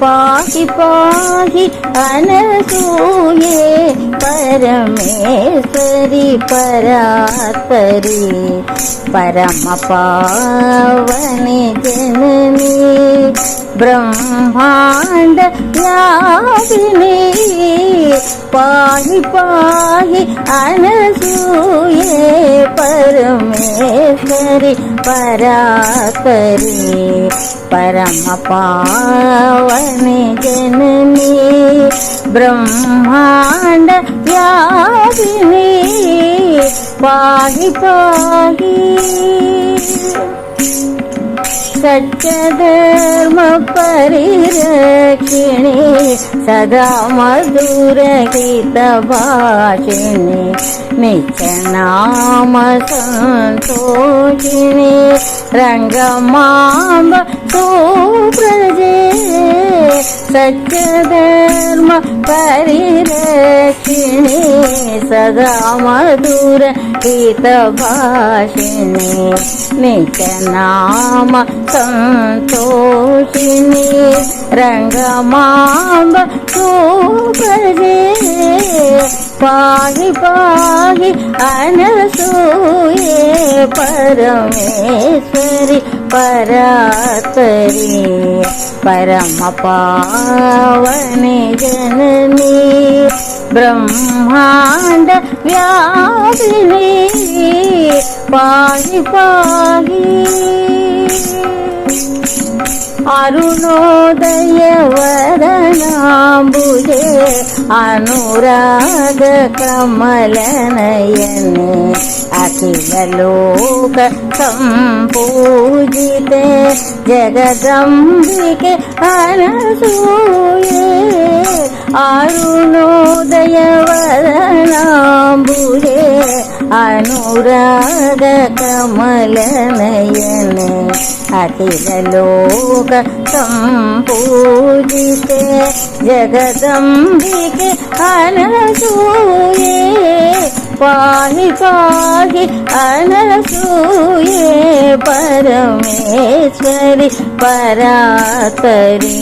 पाहि पाहि अनसूये परमेश्वरि परात्परि परम पावनि जननी ब्रह्मांड व्यापिनी पाहि पाहि अनसूये परमेश्वरि परात्परि परम पावनि जननी ब्रह्मांड व्यापिनी पाहि पाहि सत्यधर्म परिरक्षिणी सदा मधुर हितभाषिणी नित्यनाम संतोषिणी रंगमांब सुप्रजे सत्यधर्म परिरक्षिणी सदा मधुर हितभाषिणी नित्यनाम संतोषिणी रंगमांब सुप्रजे पाहि पाहि अनसूये परमेश्वरि परात्परि परम पावनि जननी ब्रह्मांड व्यापिनी पाहि पाहि अरुणोदय वरनाम्बुजे अनुराग कमलनयने अखिल लोक संपूजिते जगदम्बिके अनसूये अरुणोदय वरनाम्बुजे अनुराग कमलनयने अखिल लोक संपूजिते जगदम्बिके अनसूये पाहि पाहि अनसूये परमेश्वरि परात्परि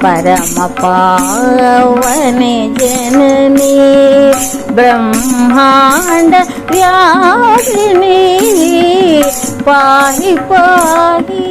परम पावनि जननी ब्रह्मांड व्यापिनी पाहि पाहि।